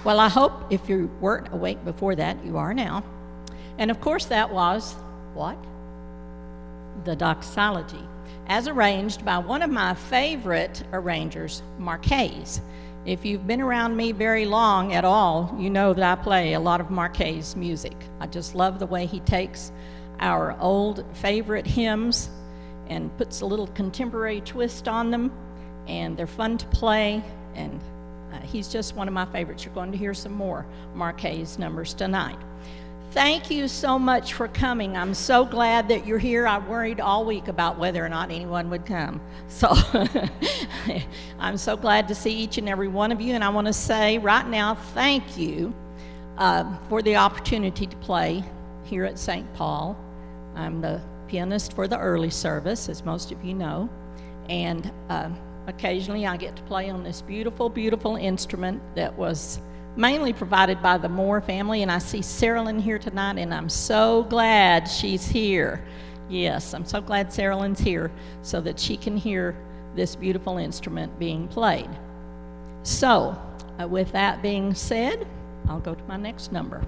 Well, I hope if you weren't awake before that, you are now. And of course, that was what? The doxology, as arranged by one of my favorite arrangers, Marquez. If you've been around me very long at all, you know that I play a lot of Marquez music. I just love the way he takes our old favorite hymns and puts a little contemporary twist on them, and they're fun to play, and he's just one of my favorites. You're going to hear some more Marquez numbers tonight. Thank you so much for coming. I'm so glad that you're here. I worried all week about whether or not anyone would come. So I'm so glad to see each and every one of you, and I want to say right now thank you for the opportunity to play here at St. Paul. I'm the pianist for the early service, as most of you know, and occasionally I get to play on this beautiful, beautiful instrument that was mainly provided by the Moore family, and I see Sarah-Lyn here tonight, and I'm so glad she's here. Yes, I'm so glad Sarah-Lyn's here so that she can hear this beautiful instrument being played. So, with that being said, I'll go to my next number.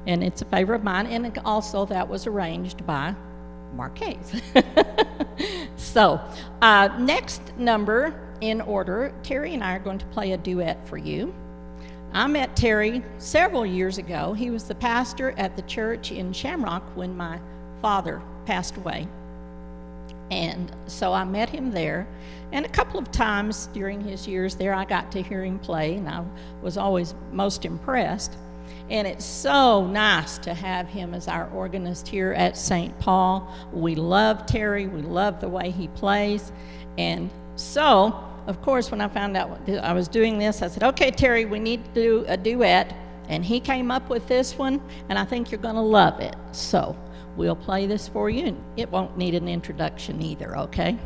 and it's a favorite of mine, and also that was arranged by Mark Hayes. So, next number in order, Terry and I are going to play a duet for you. I met Terry several years ago. He was the pastor at the church in Shamrock when my father passed away. And so I met him there, and a couple of times during his years there I got to hear him play, and I was always most impressed. And it's so nice to have him as our organist here at St. Paul. We love Terry. We love the way he plays. And so, of course, when I found out I was doing this, I said, okay, Terry, we need to do a duet. And he came up with this one, and I think you're going to love it. So we'll play this for you, and it won't need an introduction either, okay?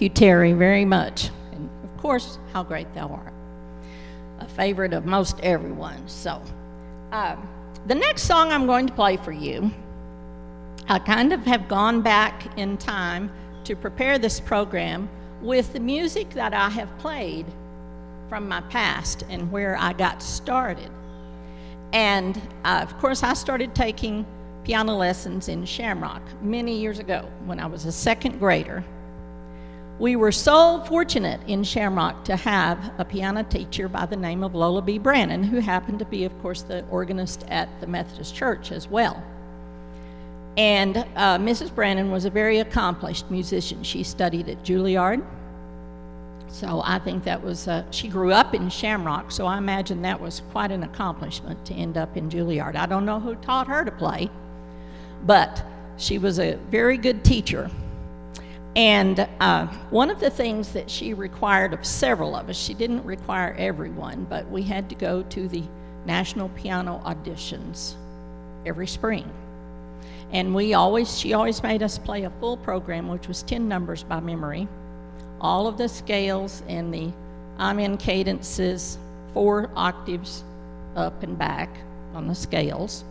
you, Terry, very much. And of course, How Great Thou Art. A favorite of most everyone. So, the next song I'm going to play for you, I kind of have gone back in time to prepare this program with the music that I have played from my past and where I got started. And of course, I started taking piano lessons in Shamrock many years ago when I was a second grader. We were so fortunate in Shamrock to have a piano teacher by the name of Lola B. Brannon, who happened to be, of course, the organist at the Methodist Church as well. And Mrs. Brannon was a very accomplished musician. She studied at Juilliard. So I think that was, she grew up in Shamrock, so I imagine that was quite an accomplishment to end up in Juilliard. I don't know who taught her to play, but she was a very good teacher. And one of the things that she required of several of us, she didn't require everyone, but we had to go to the National Piano Auditions every spring. And she always made us play a full program, which was 10 numbers by memory, all of the scales and the amen cadences, 4 octaves up and back on the scales.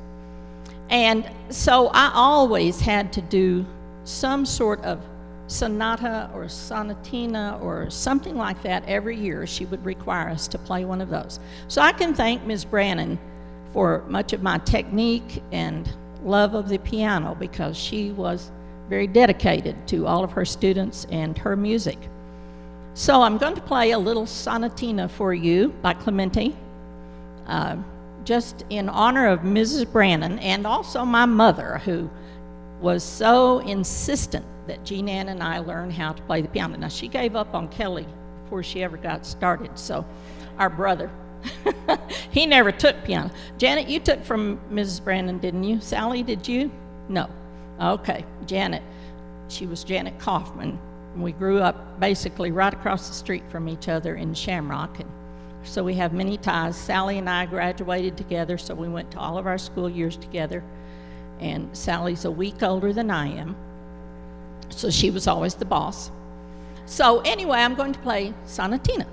And so I always had to do some sort of sonata or sonatina or something like that every year. She would require us to play one of those. So I can thank Ms. Brannon for much of my technique and love of the piano, because she was very dedicated to all of her students and her music. So I'm going to play a little sonatina for you by Clementi, just in honor of Mrs. Brannon and also my mother, who was so insistent that Jean Ann and I learn how to play the piano. Now, she gave up on Kelly before she ever got started, so our brother, he never took piano. Janet, you took from Mrs. Brannon, didn't you? Sally, did you? No. Okay, Janet. She was Janet Kaufman. We grew up basically right across the street from each other in Shamrock, and so we have many ties. Sally and I graduated together, so we went to all of our school years together, and Sally's a week older than I am, so she was always the boss. So anyway, I'm going to play Sonatina.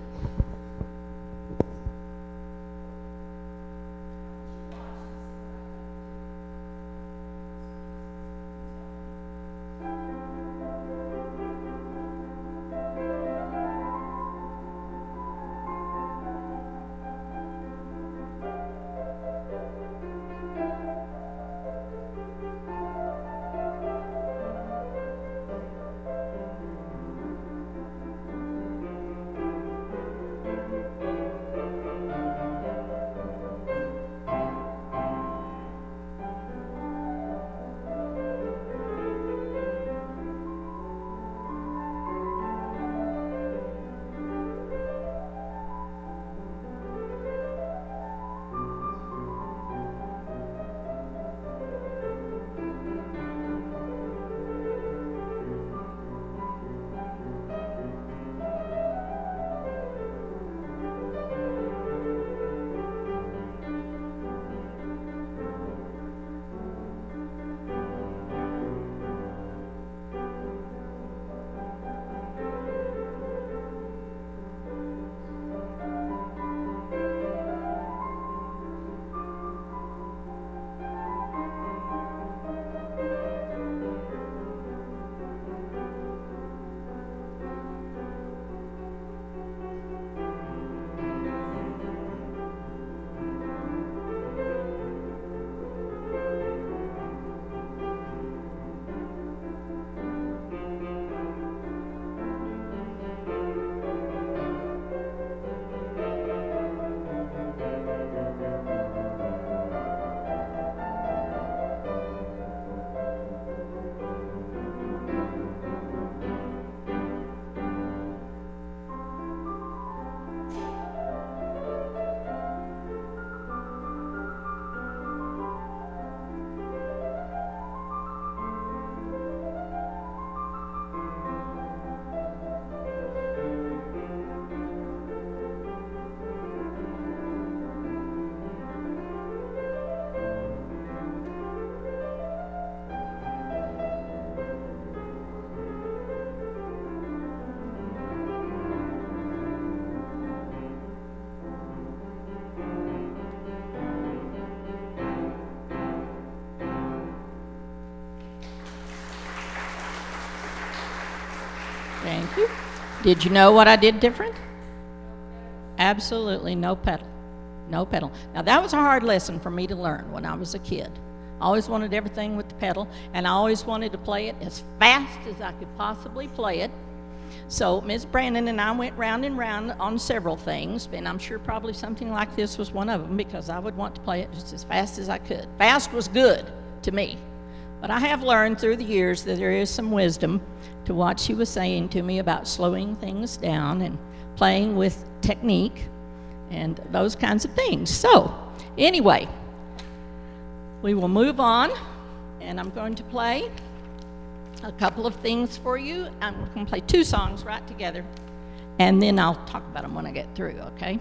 Did you know what I did different? Absolutely no pedal. No pedal. Now, that was a hard lesson for me to learn when I was a kid. I always wanted everything with the pedal, and I always wanted to play it as fast as I could possibly play it. So Ms. Brandon and I went round and round on several things, and I'm sure probably something like this was one of them, because I would want to play it just as fast as I could. Fast was good to me. But I have learned through the years that there is some wisdom to what she was saying to me about slowing things down and playing with technique and those kinds of things. So, anyway, we will move on, and I'm going to play a couple of things for you. I'm going to play 2 songs right together, and then I'll talk about them when I get through, okay?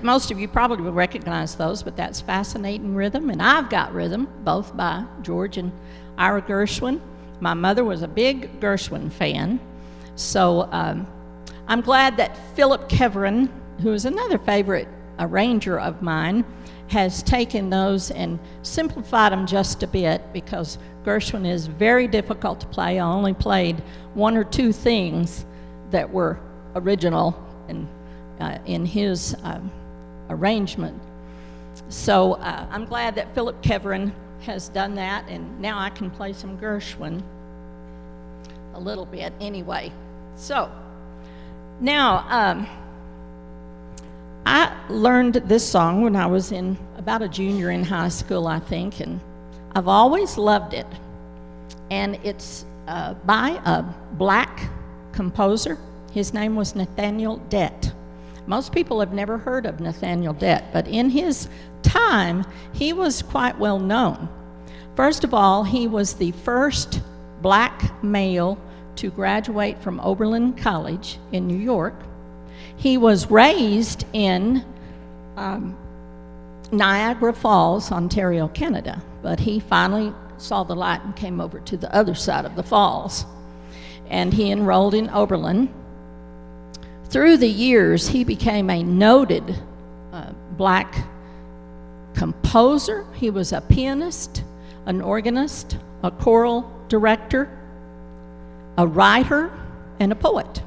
Most of you probably will recognize those, but that's Fascinating Rhythm, and I've Got Rhythm, both by George and Ira Gershwin. My mother was a big Gershwin fan, so I'm glad that Philip Keverin, who is another favorite arranger of mine, has taken those and simplified them just a bit, because Gershwin is very difficult to play. I only played 1 or 2 things that were original and in his arrangement. So I'm glad that Philip Keverin has done that, and now I can play some Gershwin a little bit anyway. So now I learned this song when I was in about a junior in high school, I think, and I've always loved it. And it's by a black composer. His name was Nathaniel Dett. Most people have never heard of Nathaniel Dett, but in his time, he was quite well known. First of all, he was the first black male to graduate from Oberlin College in New York. He was raised in Niagara Falls, Ontario, Canada, but he finally saw the light and came over to the other side of the falls. And he enrolled in Oberlin. Through the years, he became a noted black composer. He was a pianist, an organist, a choral director, a writer, and a poet.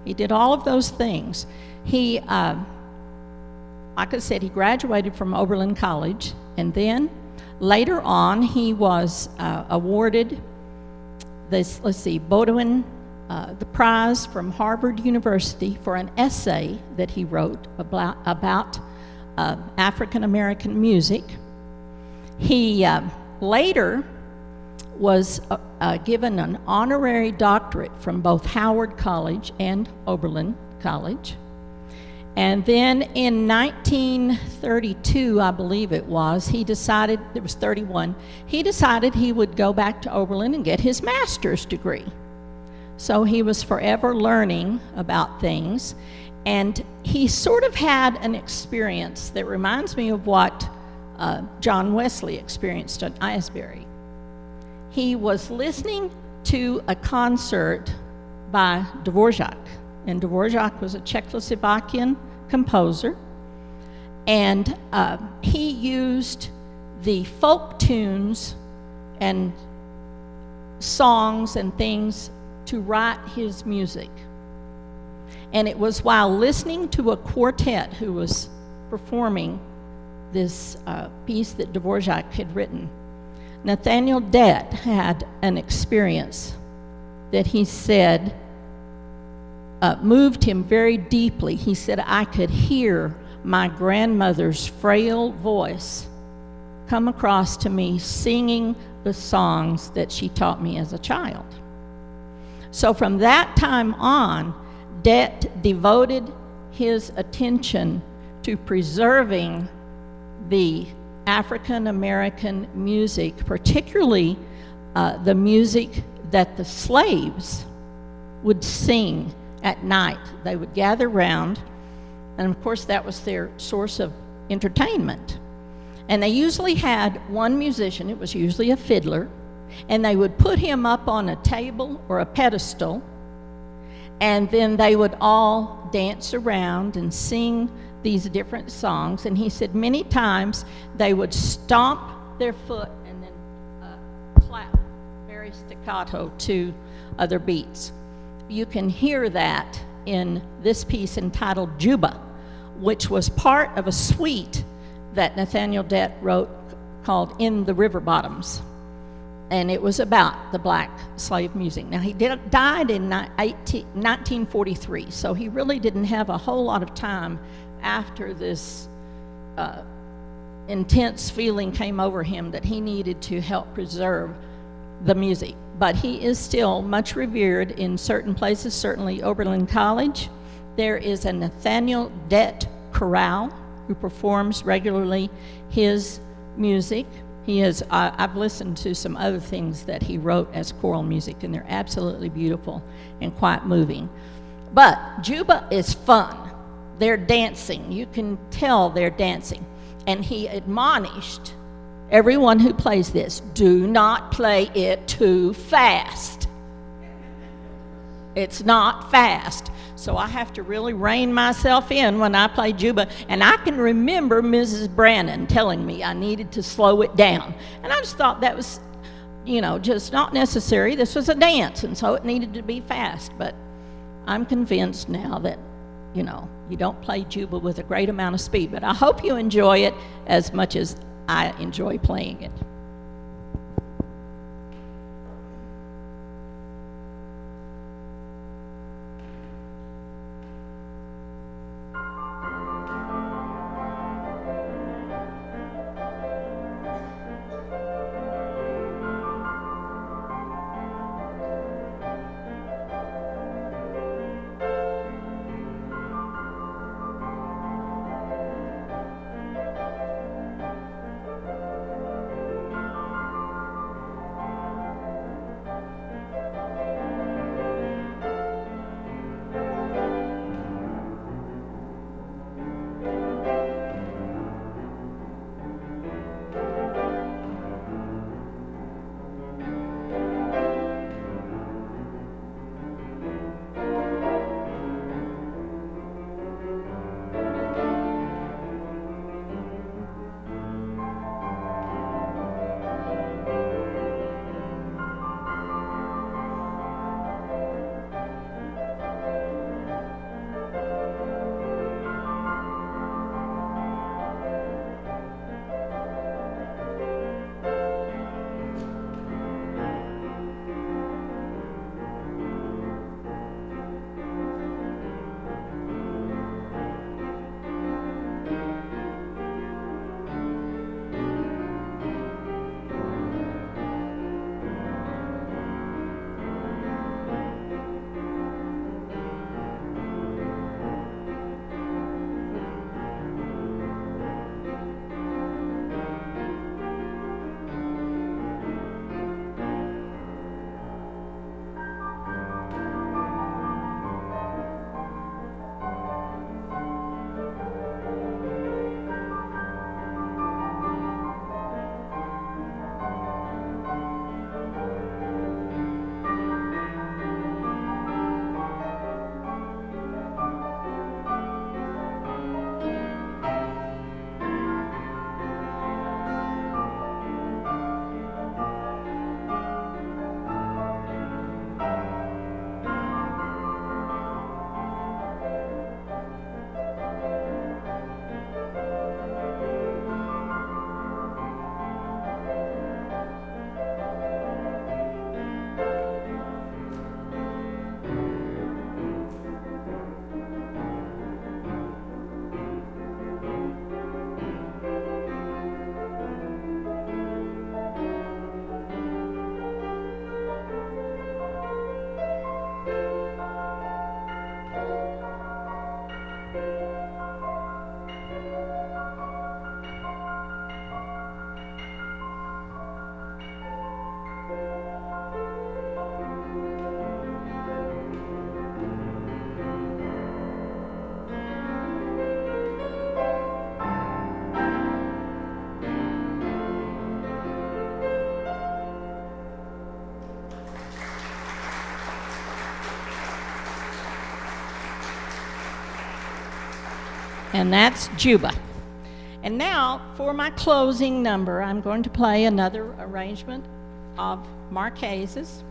He did all of those things. He, like I said, he graduated from Oberlin College, and then later on he was awarded this, Bowdoin, the prize from Harvard University for an essay that he wrote about African American music. He later was given an honorary doctorate from both Howard College and Oberlin College. And then in 1932, I believe it was 31, he decided he would go back to Oberlin and get his master's degree. So he was forever learning about things, and he sort of had an experience that reminds me of what John Wesley experienced at Asbury. He was listening to a concert by Dvorak, and Dvorak was a Czechoslovakian composer, and he used the folk tunes and songs and things to write his music. And it was while listening to a quartet who was performing this piece that Dvorak had written. Nathaniel Dett had an experience that he said moved him very deeply. He said, I could hear my grandmother's frail voice come across to me singing the songs that she taught me as a child. So from that time on, Dett devoted his attention to preserving the African American music, particularly the music that the slaves would sing at night. They would gather round, and of course that was their source of entertainment. And they usually had one musician, it was usually a fiddler, and they would put him up on a table or a pedestal, and then they would all dance around and sing these different songs. And he said many times they would stomp their foot and then clap very staccato to other beats. You can hear that in this piece entitled Juba, which was part of a suite that Nathaniel Dett wrote called In the River Bottoms. And it was about the black slave music. Now, he died in 1943, so he really didn't have a whole lot of time after this intense feeling came over him that he needed to help preserve the music. But he is still much revered in certain places, certainly Oberlin College. There is a Nathaniel Dett chorale who performs regularly his music. I've listened to some other things that he wrote as choral music, and they're absolutely beautiful and quite moving. But Juba is fun. They're dancing. You can tell they're dancing. And he admonished everyone who plays this, do not play it too fast. It's not fast. So I have to really rein myself in when I play Juba. And I can remember Mrs. Brannon telling me I needed to slow it down. And I just thought that was, just not necessary. This was a dance, and so it needed to be fast. But I'm convinced now that, you don't play Juba with a great amount of speed. But I hope you enjoy it as much as I enjoy playing it. And that's Juba. And now, for my closing number, I'm going to play another arrangement of Marquez's.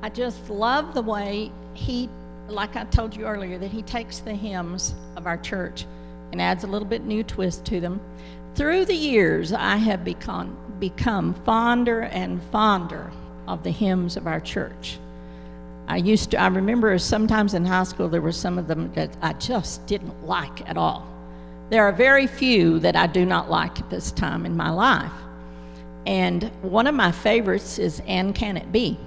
I just love the way he, like I told you earlier, that he takes the hymns of our church and adds a little bit new twist to them. Through the years, I have become fonder and fonder of the hymns of our church. I remember sometimes in high school there were some of them that I just didn't like at all. There are very few that I do not like at this time in my life. And one of my favorites is And Can It Be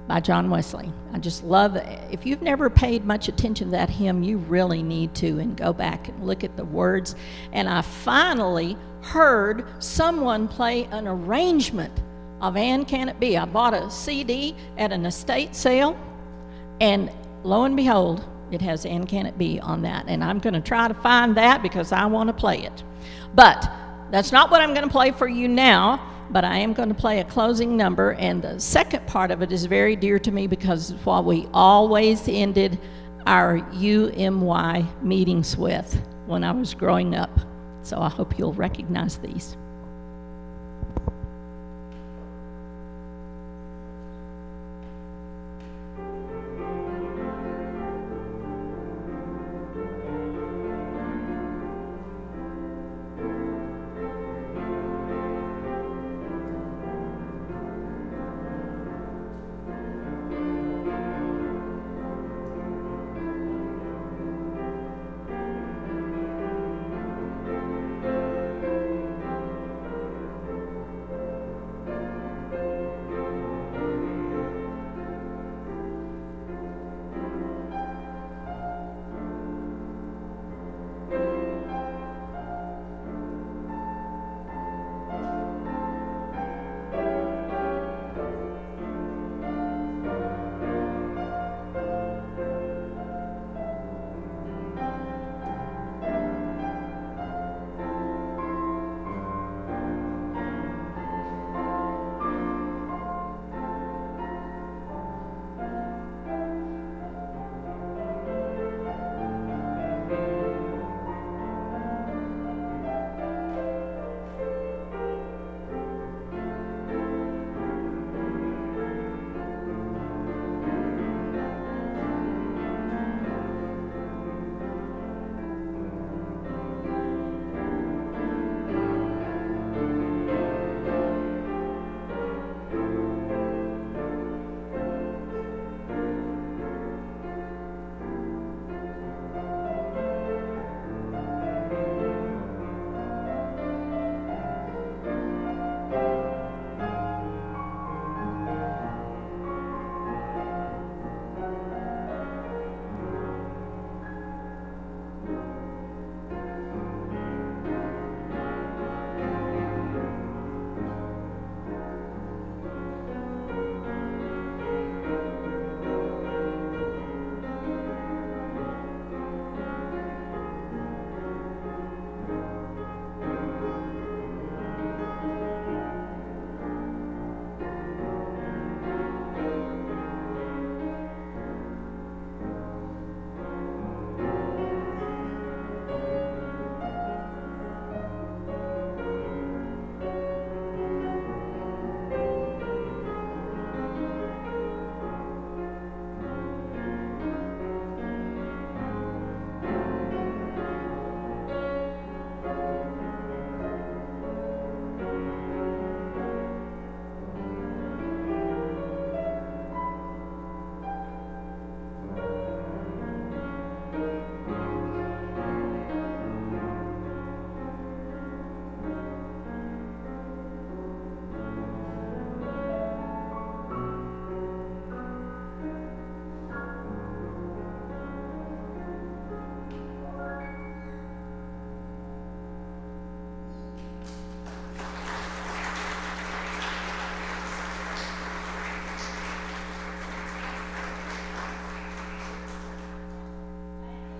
by John Wesley. I just love it. If you've never paid much attention to that hymn, you really need to, and go back and look at the words. And I finally heard someone play an arrangement of And Can It Be. I bought a CD at an estate sale, and lo and behold, it has And Can It Be on that. And I'm going to try to find that because I want to play it. But that's not what I'm going to play for you now, but I am going to play a closing number, and the second part of it is very dear to me because it's what we always ended our UMY meetings with when I was growing up. So I hope you'll recognize these.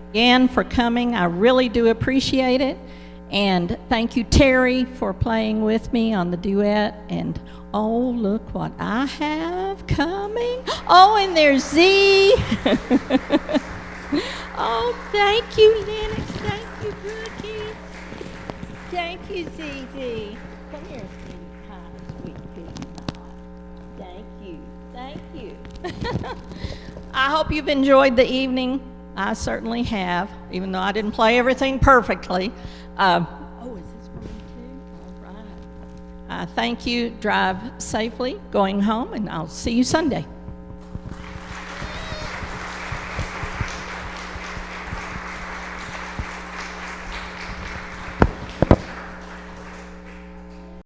again for coming. I really do appreciate it. And thank you, Terry, for playing with me on the duet. And oh, look what I have coming. Oh, and there's Z. Oh, thank you, Lennox. Thank you, Brookie. Thank you, ZZ. Come here, sweetie pie, sweet pea pie. Thank you. I hope you've enjoyed the evening. I certainly have, even though I didn't play everything perfectly. Oh, is this for me too? All right. Thank you. Drive safely going home, and I'll see you Sunday.